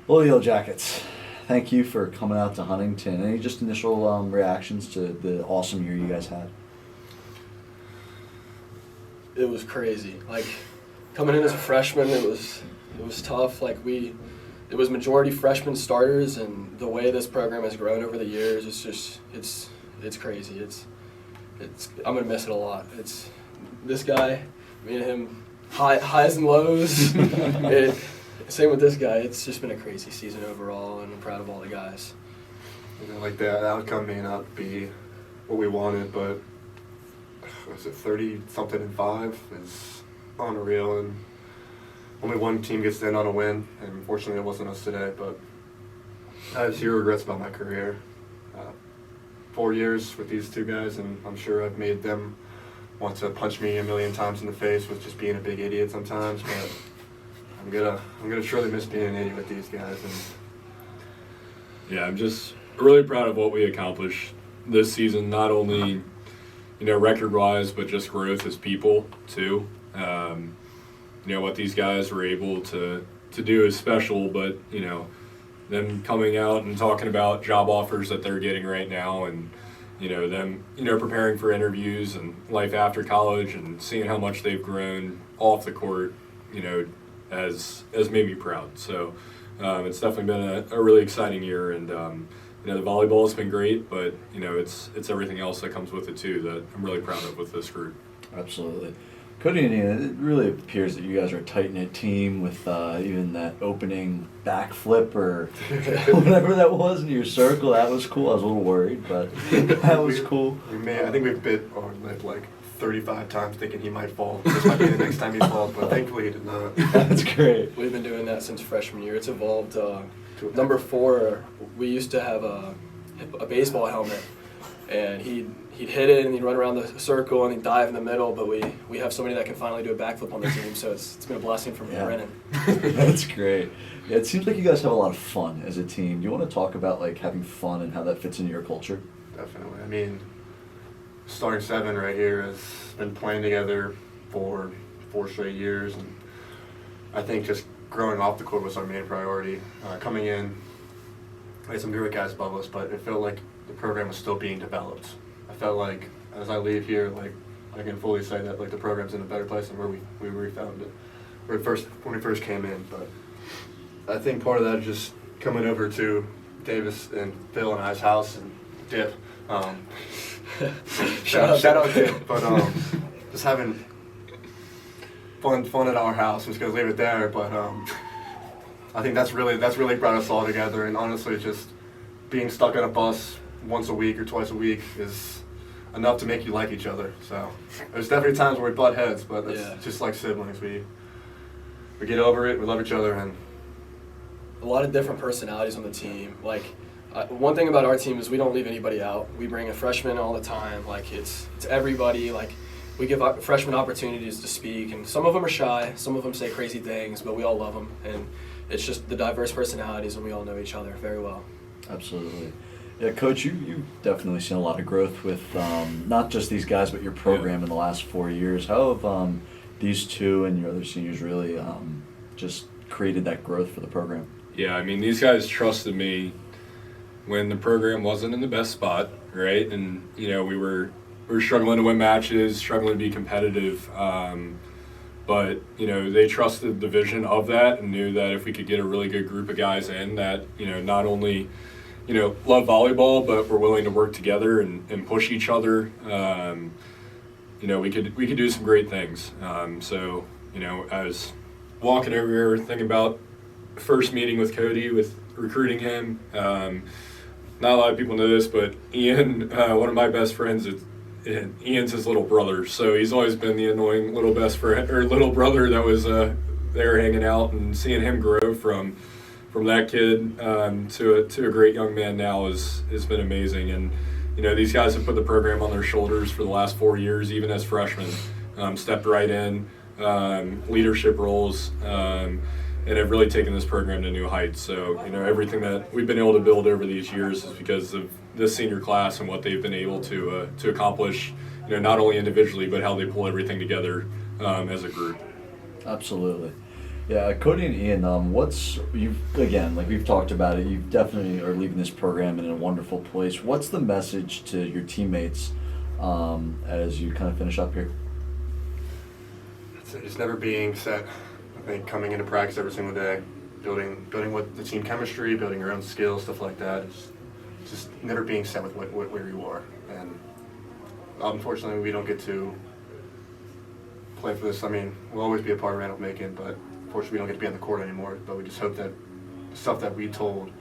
Well, Yellow Jackets, thank you for coming out to Huntington. Any just initial reactions to the awesome year you guys had? It was crazy. Like, coming in as a freshman, it was tough. Like, it was majority freshman starters, and the way this program has grown over the years, it's crazy. I'm gonna miss it a lot. It's this guy, me and him, highs and lows. Same with this guy. It's just been a crazy season overall, and I'm proud of all the guys. Like that outcome may not be what we wanted, but was it 30-something and 5 is unreal, and only one team gets in on a win, and unfortunately it wasn't us today, but I have 0 regrets about my career. 4 years with these two guys, and I'm sure I've made them want to punch me a million times in the face with just being a big idiot sometimes, but I'm gonna surely miss being an idiot with these guys. And yeah, I'm just really proud of what we accomplished this season, not only record-wise, but just growth as people too. What these guys were able to do is special, but them coming out and talking about job offers that they're getting right now, and them preparing for interviews and life after college, and seeing how much they've grown off the court, has made me proud. So it's definitely been a really exciting year, and the volleyball has been great, but it's everything else that comes with it too that I'm really proud of with this group. Absolutely. Kody and Ian, it really appears that you guys are a tight-knit team with even that opening backflip or whatever that was in your circle. That was cool. I was a little worried, but that was cool. I think we bit our lip like 35 times thinking he might fall. This might be the next time he falls, but thankfully he did not. That's great. We've been doing that since freshman year. It's evolved. Number 4, we used to have a baseball helmet, and he'd hit it and he'd run around the circle and he'd dive in the middle, but we have somebody that can finally do a backflip on the team, so it's been a blessing for Brennan. That's great. Yeah, it seems like you guys have a lot of fun as a team. Do you want to talk about like having fun and how that fits into your culture? Definitely. I mean, starting 7 right here has been playing together for 4 straight years, and I think just growing off the court was our main priority. Coming in, we had some great guys above us, but it felt like the program was still being developed. I felt like as I leave here, like I can fully say that like the program's in a better place than where we found it when we first came in. But I think part of that is just coming over to Davis and Phil and I's house and Dip. Shout out Dip, but just having fun at our house. I'm just gonna leave it there. But I think that's really brought us all together. And honestly, just being stuck on a bus once a week or twice a week is enough to make you like each other. So there's definitely times where we butt heads, but it's just like siblings. We get over it. We love each other, and a lot of different personalities on the team. Like one thing about our team is we don't leave anybody out. We bring a freshman all the time. Like it's everybody. Like we give freshmen opportunities to speak, and some of them are shy. Some of them say crazy things, but we all love them, and it's just the diverse personalities, and we all know each other very well. Absolutely. Yeah, Coach, you've definitely seen a lot of growth with not just these guys, but your program in the last 4 years. How have these two and your other seniors really just created that growth for the program? Yeah, I mean, these guys trusted me when the program wasn't in the best spot, right? And, we were struggling to win matches, struggling to be competitive. But, they trusted the vision of that and knew that if we could get a really good group of guys in that, not only love volleyball, but we're willing to work together and push each other. We could do some great things. So I was walking over here thinking about first meeting with Kody, with recruiting him. Not a lot of people know this, but Ian, one of my best friends, Ian's his little brother. So he's always been the annoying little best friend or little brother that was there hanging out, and seeing him grow from that kid to a great young man now has been amazing. And these guys have put the program on their shoulders for the last 4 years, even as freshmen, stepped right in, leadership roles, and have really taken this program to new heights. So everything that we've been able to build over these years is because of this senior class and what they've been able to accomplish, not only individually but how they pull everything together as a group. Absolutely. Yeah, Kody and Ian, like we've talked about it, you definitely are leaving this program in a wonderful place. What's the message to your teammates as you kind of finish up here? It's never being set. I think coming into practice every single day, building what the team chemistry, building your own skills, stuff like that. It's just never being set with where you are. And unfortunately, we don't get to play for this. I mean, we'll always be a part of Randolph-Macon, but unfortunately, we don't get to be on the court anymore. But we just hope that the stuff that we told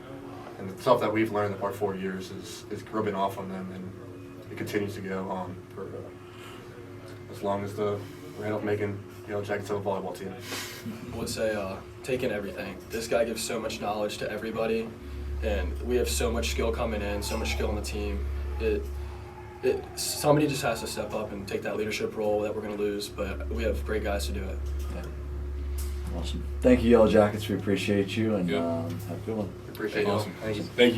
and the stuff that we've learned in our 4 years is rubbing off on them, and it continues to go on for as long as the Randolph-Macon Yellow Jackets have a volleyball team. I would say taking everything. This guy gives so much knowledge to everybody, and we have so much skill coming in, so much skill on the team. Somebody just has to step up and take that leadership role that we're going to lose, but we have great guys to do it. Yeah. Awesome. Thank you, Yellow Jackets. We appreciate you, and Yep. have a good one. Appreciate it. Awesome. Thank you. Thank you.